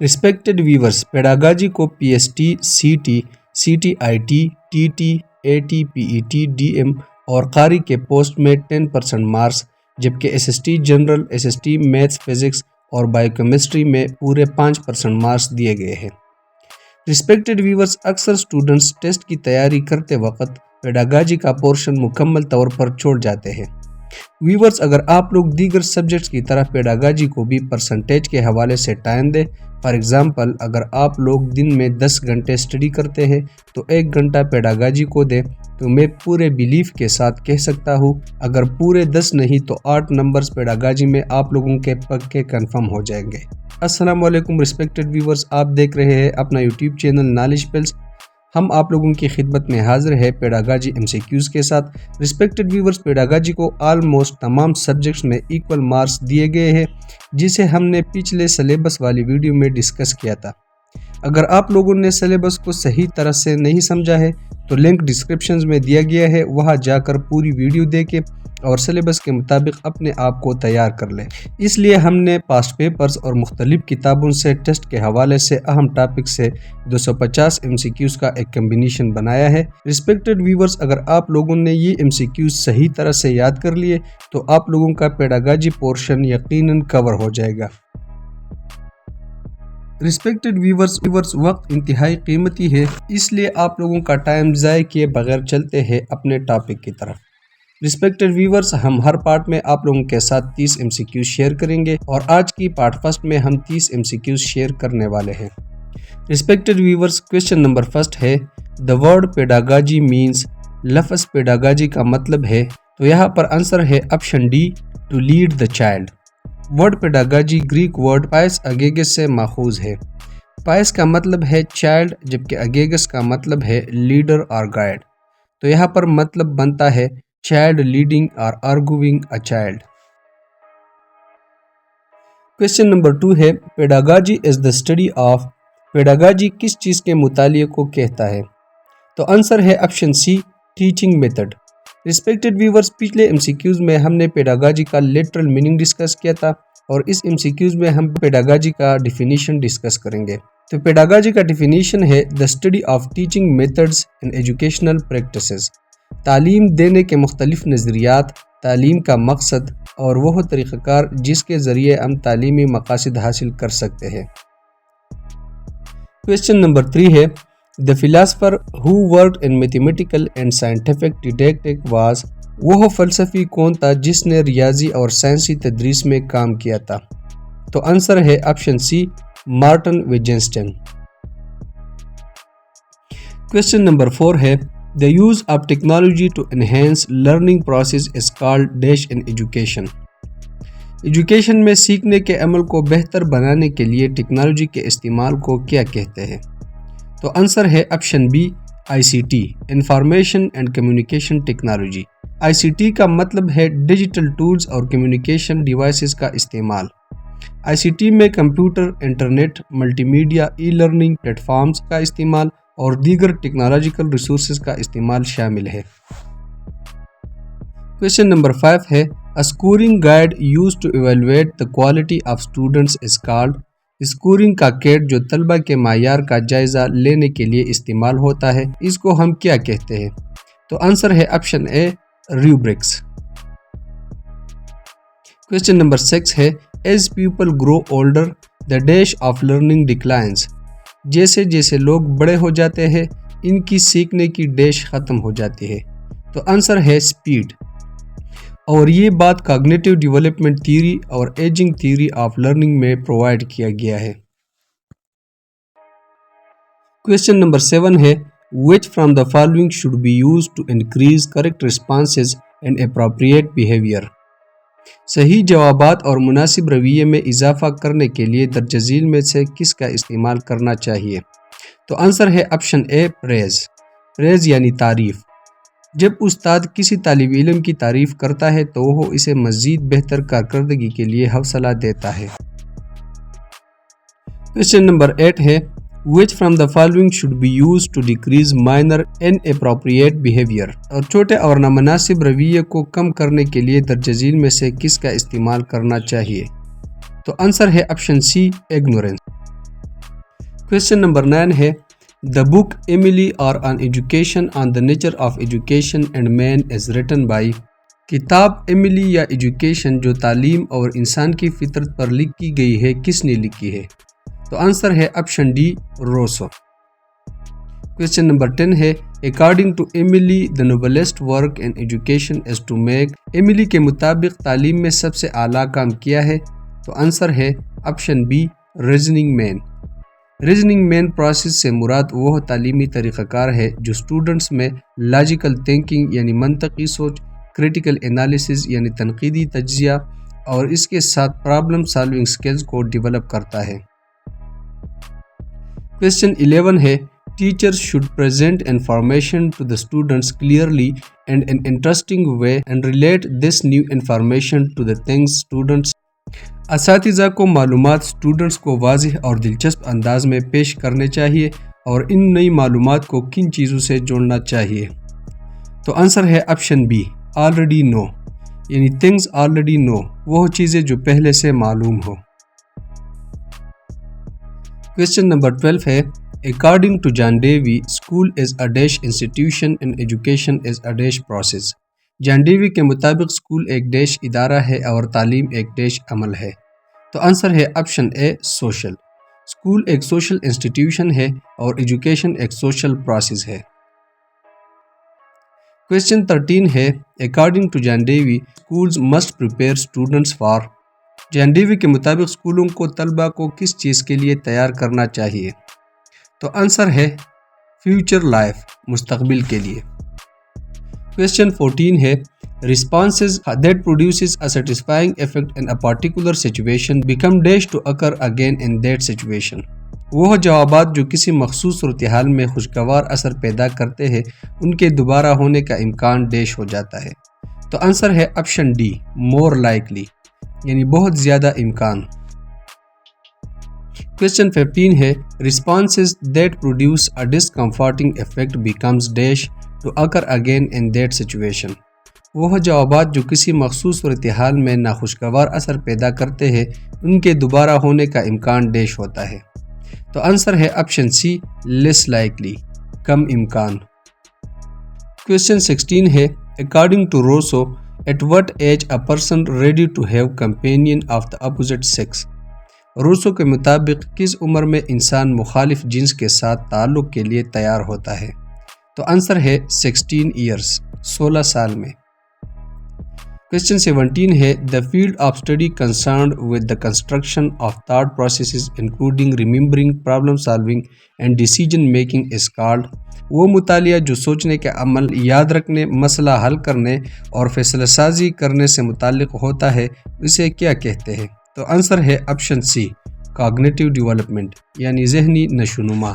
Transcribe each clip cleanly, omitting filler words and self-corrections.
Respected viewers, पेडागाजी को PST, सीटी, सीटीआईटी, TT, eighty, PET, DM और कारी के पोस्ट में 10% मार्क्स, जबकि SST general, SST maths, physics और बायोकेमिस्ट्री में पूरे 5% मार्क्स दिए गए हैं। रिस्पेक्टेड व्यूवर्स, अक्सर स्टूडेंट्स टेस्ट की तैयारी करते वक्त पेडागाजी का पोर्शन मुकम्मल तौर पर छोड़ जाते हैं। व्यूवर्स, अगर आप लोग दीगर सब्जेक्ट्स की तरह पेडागाजी को भी परसेंटेज के हवाले से टाइम दें, फॉर एग्जांपल अगर आप लोग दिन में 10 घंटे स्टडी करते हैं तो 1 घंटा पेडागाजी को दें, तो मैं पूरे बिलीफ के साथ कह सकता हूँ अगर पूरे 10 नहीं तो 8 नंबर्स पेडागाजी में आप लोगों के पक्के कंफर्म हो जाएंगे। अस्सलाम वालेकुम रिस्पेक्टेड व्यूवर्स, आप देख रहे हैं अपना यूट्यूब चैनल नॉलेज पिल्स। हम आप लोगों की खिदमत में हाजिर है पेडागाजी एमसीक्यूज़ के साथ। रिस्पेक्टेड व्यूवर्स, पेडागाजी को ऑलमोस्ट तमाम सब्जेक्ट्स में इक्वल मार्क्स दिए गए हैं, जिसे हमने पिछले सिलेबस वाली वीडियो में डिस्कस किया था। अगर आप लोगों ने सिलेबस को सही तरह से नहीं समझा है तो लिंक डिस्क्रिप्शन में दिया गया है, वहां जाकर पूरी वीडियो देखें और सिलेबस के मुताबिक अपने आप को तैयार कर लें। इसलिए हमने पास्ट पेपर्स और मुख्तलिफ किताबों से टेस्ट के हवाले से अहम टॉपिक से 250 एमसीक्यूज़ का एक कम्बिनेशन बनाया है। रिस्पेक्टेड व्यूवर्स, अगर आप लोगों ने ये एमसीक्यूज़ सही तरह से याद कर लिए तो आप लोगों का पेडागाजी पोर्शन यकीनन कवर हो जाएगा। रिस्पेक्टेड व्यूवर्स, वक्त इंतहाई कीमती है, इसलिए आप लोगों का टाइम ज़ाय किए बगैर चलते हैं अपने टॉपिक की तरफ। रिस्पेक्टेड व्यूवर्स, हम हर पार्ट में आप लोगों के साथ 30 एमसीक्यूज़ शेयर करेंगे और आज की पार्ट फर्स्ट में हम 30 एमसीक्यूज़ शेयर करने वाले हैं। Respected viewers, question number first है, द वर्ड पेडागाजी मीन्स, लफ्ज़ पेडागाजी का मतलब है, तो यहाँ पर आंसर है option D, to lead the child. Word pedagogy Greek word पायस अगेगस से माखूज है। पायस का मतलब है चाइल्ड, जबकि अगेगस का मतलब है लीडर और गाइड, तो यहाँ पर मतलब बनता है चाइल्ड लीडिंग और arguing a child. Question number 2 है, पेडागाजी इज द स्टडी ऑफ, पेडागाजी किस चीज़ के मुतालिए को कहता है, तो आंसर है option C, teaching method. Respected viewers, पिछले एमसीक्यूज़ में हमने पेडागाजी का लिटरल मीनिंग डिस्कस किया था और इस एमसीक्यूज़ में हम पेडागाजी का डिफिनीशन डिस्कस करेंगे। तो पेडागाजी का डिफिनीशन है the study of teaching methods and educational practices, तालीम देने के मुख्तलिफ नज़रियात, तालीम का मकसद और वह तरीक़ाकार जिसके ज़रिए हम तालीमी मकासद हासिल कर सकते हैं। क्वेश्चन नंबर 3 है, the philosopher who worked in mathematical and scientific didactic was, वह फ़लसफ़ी कौन था जिसने रियाजी और साइंसी तदरीस में काम किया था, तो आंसर है option C, Martin Wittgenstein. Question number 4 है, the use of technology to enhance learning process is called dash in education, education में सीखने के अमल को बेहतर बनाने के लिए टेक्नोलॉजी के इस्तेमाल को क्या कहते हैं, तो आंसर है option B, ICT, information and communication technology. ICT का मतलब है डिजिटल टूल्स और कम्युनिकेशन डिवाइसेस का इस्तेमाल। आईसीटी में computer, internet, multimedia, e learning platforms का इस्तेमाल और दीगर टेक्नोलॉजिकल रिसोर्सेज का इस्तेमाल शामिल है। क्वेश्चन नंबर 5 है, a scoring guide used to evaluate the quality of students is called, scoring का कैड जो तलबा के मायार का जायजा लेने के लिए इस्तेमाल होता है, इसको हम क्या कहते हैं, तो आंसर है option A, rubrics. Question number 6 है, as people grow older the dash of learning declines, जैसे जैसे लोग बड़े हो जाते हैं इनकी सीखने की डैश ख़त्म हो जाती है, तो आंसर है स्पीड। और ये बात कॉग्निटिव डेवलपमेंट थ्योरी और एजिंग थ्योरी ऑफ लर्निंग में प्रोवाइड किया गया है। क्वेश्चन नंबर 7 है, which from the following should be used to increase correct responses and appropriate behaviour, सही जवाबात और मुनासिब रवैये में इजाफा करने के लिए दरजज़ील में से किसका इस्तेमाल करना चाहिए, तो आंसर है ऑप्शन ए, प्रेज़। प्रेज़ यानी तारीफ़। जब उस्ताद किसी तालिब इल्म की तारीफ़ करता है तो वो इसे मज़ीद बेहतर कारकर्दगी के लिए हौसला देता है। क्वेश्चन नंबर 8 है, which from the following should be used to decrease minor inappropriate behaviour, और छोटे और नामुनासिब रवैये को कम करने के लिए दरजज़ील में से किसका इस्तेमाल करना चाहिए, तो आंसर है option C, ignorance. Question number 9 है The book Emily or on Education on the Nature of Education and Man is written by किताब एमिली या एजुकेशन जो तालीम और इंसान की फितरत पर लिखी गई है किसने लिखी है? तो आंसर है option D Rousseau. Question number 10 है according to Emile the noblest work in education is to make. Emile के मुताबिक तालीम में सबसे आला काम किया है? तो आंसर है option B reasoning man. Reasoning man process से मुराद वो तालीमी तरीक़ाकार है जो स्टूडेंट्स में लॉजिकल थिंकिंग यानी मंतकी सोच, क्रिटिकल एनालिसिस यानी तनकीदी तज्जिया और इसके साथ प्रॉब्लम सॉल्विंग स्किल्स को डेवलप करता है। क्वेश्चन 11 है teachers should present information to the students clearly and in interesting way and relate this new information to the things students. असातिज़ा को मालूमात स्टूडेंट्स को वाज़िह और दिलचस्प अंदाज में पेश करने चाहिए और इन नई मालूमात को किन चीज़ों से जोड़ना चाहिए? तो आंसर है ऑप्शन बी ऑलरेडी नो, यानी थिंग्स ऑलरेडी नो, वो चीज़ें जो पहले से मालूम हो। क्वेश्चन नंबर 12 है according to John Dewey school is a dash institution and education is a dash process. John Dewey के मुताबिक स्कूल एक डैश इदारा है और तालीम एक डैश अमल है। तो आंसर है ऑप्शन ए सोशल। स्कूल एक सोशल इंस्टीट्यूशन है और एजुकेशन एक सोशल प्रोसेस है। क्वेश्चन 13 है according to John Dewey schools must prepare students for. John Dewey के मुताबिक स्कूलों को तलबा को किस चीज़ के लिए तैयार करना चाहिए? तो आंसर है फ्यूचर लाइफ, मुस्तकबिल के लिए। क्वेश्चन 14 है responses that produces a satisfying effect in a particular situation become dash to occur again in that situation। वो जवाबात जो किसी मखसूस सूरत-ए-हाल में खुशगवार असर पैदा करते हैं उनके दोबारा होने का इम्कान डैश हो जाता है। तो आंसर है ऑप्शन डी मोर लाइकली, यानी बहुत ज़्यादा इम्कान। क्वेश्चन 15 है responses that produce a discomforting effect becomes dash to occur again in that situation। वह जवाबात जो किसी मखसूस सूरत-ए-हाल में नाखुशगवार असर पैदा करते हैं उनके दोबारा होने का इम्कान डैश होता है। तो आंसर है ऑप्शन सी लेस लाइकली, कम इम्कान। क्वेश्चन 16 है according to Rousseau at what age a person ready to have companion of the opposite sex. Rousseau के मुताबिक किस उम्र में इंसान मुखालिफ जिन्स के साथ ताल्लुक़ के लिए तैयार होता है? तो आंसर है 16 ईयर्स, 16 साल में। क्वेश्चन 17 है the field of study concerned with the construction of thought processes including remembering, problem solving and decision making is called. वो मुतालिया जो सोचने के अमल, याद रखने, मसला हल करने और फैसला साजी करने से मुताल्लिक होता है, इसे क्या कहते हैं? तो आंसर है ऑप्शन सी कॉग्निटिव डेवलपमेंट, यानी ज़हनी नशोनुमा।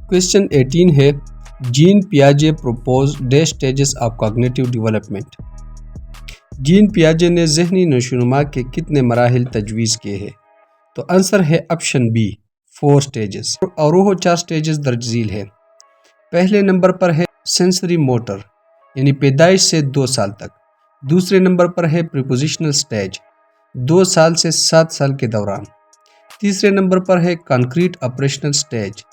क्वेश्चन 18 है जीन पियाजे propose dash stages of cognitive development. Jean पियाजे ने ज़हनी नशोनुमा के कितने मराहिल तजवीज़ किए हैं? तो आंसर है ऑप्शन बी 4 स्टेजेस, और वो 4 स्टेजेस दर्ज झील है। पहले नंबर पर है सेंसरी मोटर, यानी पैदाइश से 2 साल तक। दूसरे नंबर पर है प्रीपोजिशनल स्टेज, 2 साल से 7 साल के दौरान। तीसरे नंबर पर है कॉन्क्रीट ऑपरेशनल स्टेज,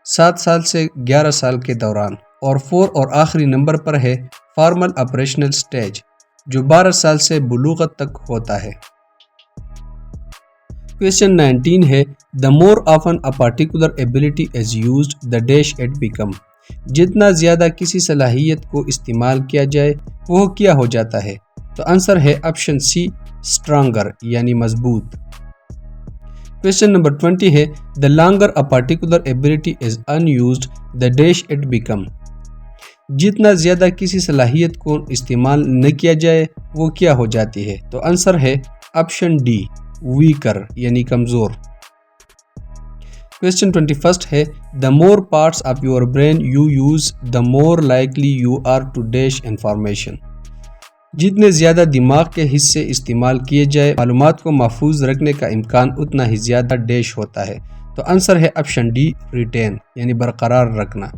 7 साल से 11 साल के दौरान। और 4 और आखिरी नंबर पर है फॉर्मल ऑपरेशनल स्टेज, जो 12 साल से बुलूगत तक होता है। क्वेश्चन 19 है the more often a particular ability is used the dash it become. जितना ज़्यादा किसी सलाहियत को इस्तेमाल किया जाए वो क्या हो जाता है? तो आंसर है ऑप्शन सी स्ट्रांगर, यानी मजबूत। क्वेश्चन नंबर 20 है the longer a particular ability is unused the dash it become. जितना ज़्यादा किसी सलाहियत को इस्तेमाल न किया जाए वो क्या हो जाती है? तो आंसर है ऑप्शन डी वीकर, यानी कमज़ोर। क्वेश्चन 21 है the more parts of your brain you use the more likely you are to dash information. जितने ज़्यादा दिमाग के हिस्से इस्तेमाल किए जाए मालूमात को महफूज रखने का इम्कान उतना ही ज़्यादा डैश होता है। तो आंसर है ऑप्शन डी रिटेन, यानी बरकरार रखना।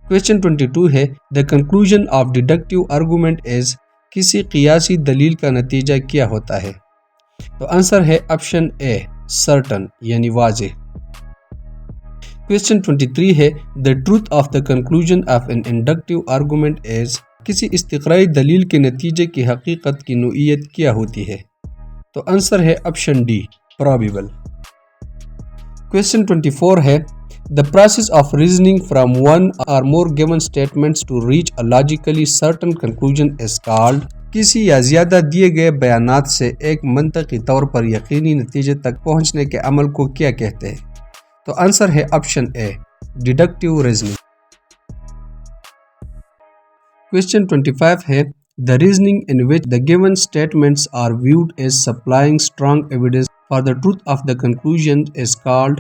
क्वेश्चन 22 है the conclusion of deductive argument is. किसी क़ियासी दलील का नतीजा क्या होता है? तो आंसर है ऑप्शन ए certain یعنی واضح۔ Question 23 ہے The truth of the conclusion of an inductive argument is کسی استقرائی دلیل کے نتیجے کی حقیقت کی نوعیت کیا ہوتی ہے؟ تو آنسر ہے آپشن ڈی probable۔ Question 24 ہے The process of reasoning from one or more given statements to reach a logically certain conclusion is called کسی یا زیادہ دیے گئے بیانات سے ایک منطقی طور پر یقینی نتیجے تک پہنچنے کے عمل کو کیا کہتے ہیں؟ تو آنسر ہے آپشن اے ڈیڈکٹیو ریزننگ۔ Question 25 ہے The reasoning in which the given statements are viewed as supplying strong evidence for the truth of the conclusion is called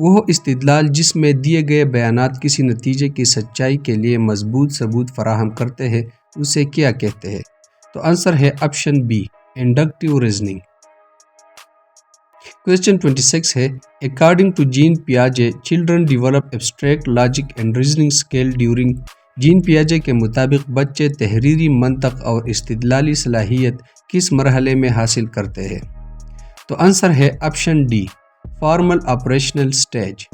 وہ استدلال جس میں دیے گئے بیانات کسی نتیجے کی سچائی کے لیے مضبوط ثبوت فراہم کرتے ہیں اسے کیا کہتے ہیں؟ تو آنسر ہے option B inductive reasoning. Question 26 ہے According to Jean Piaget, children develop abstract logic and reasoning skill during Jain پیاجے کے مطابق بچے تحریری منطق اور استدلالی صلاحیت کس مرحلے میں حاصل کرتے ہیں؟ تو آنسر ہے option D formal operational stage.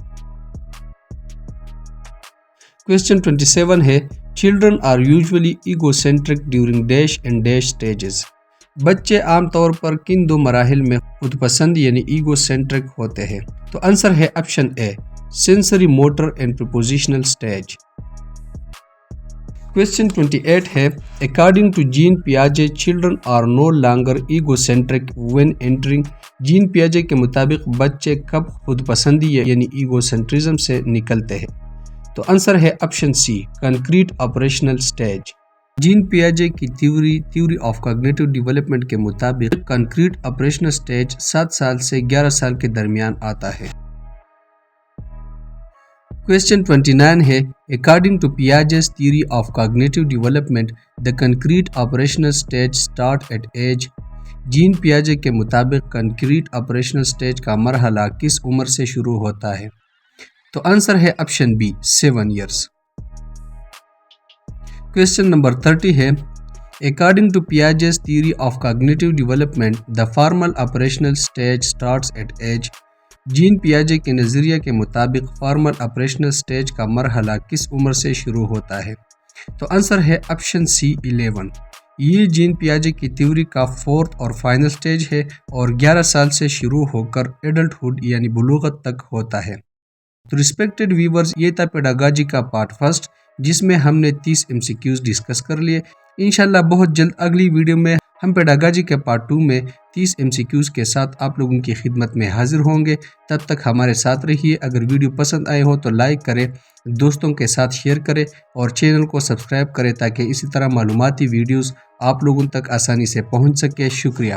Question 27 ہے Children are usually egocentric during dash and dash stages بچے عام طور پر کن دو مراحل میں خود پسند یعنی ایگو سینٹرک ہوتے ہیں؟ تو آنسر ہے option A sensory motor and prepositional stage. Question 28 ہے According to Jean Piaget, children are no longer egocentric when entering Jain پیاجے کے مطابق بچے کب خود پسندی یعنی ایگو سینٹرزم سے نکلتے ہیں؟ تو آنسر ہے option C concrete operational stage. Jean پیاجے کی تھیوری آف کاگنیٹو ڈیولپمنٹ کے مطابق کنکریٹ آپریشنل سٹیج 7 سال سے 11 سال کے درمیان آتا ہے۔ Question 29 ہے According to Piaget's theory of cognitive development, the concrete operational stage start at age Jain پیاجے کے مطابق کنکریٹ آپریشنل سٹیج کا مرحلہ کس عمر سے شروع ہوتا ہے؟ تو آنسر ہے option B 7 years۔ Question number 30 ہے According to Piaget's theory of cognitive development, the formal operational stage starts at age Jain پیاجے کے نظریہ کے مطابق فارمل آپریشنل سٹیج کا مرحلہ کس عمر سے شروع ہوتا ہے؟ تو آنسر ہے آپشن سی 11۔ یہ جین پیاجے کی تھیوری کا 4th اور فائنل سٹیج ہے اور 11 سال سے شروع ہو کر ایڈلٹ ہوڈ یعنی بلوغت تک ہوتا ہے۔ تو ریسپیکٹڈ ویورز یہ تھا پیڈاگاجی کا پارٹ 1 جس میں ہم نے 30 MCQs ڈسکس کر لیے۔ انشاءاللہ بہت جلد اگلی ویڈیو میں ہم پیڈاگاجی کے پارٹ 2 میں 30 MCQs کے ساتھ آپ لوگوں کی خدمت میں حاضر ہوں گے۔ تب تک ہمارے ساتھ رہیے۔ اگر ویڈیو پسند آئے ہو تو لائک کریں، دوستوں کے ساتھ شیئر کریں اور چینل کو سبسکرائب کریں تاکہ اسی طرح معلوماتی ویڈیوز آپ لوگوں تک آسانی سے پہنچ سکے۔ شکریہ۔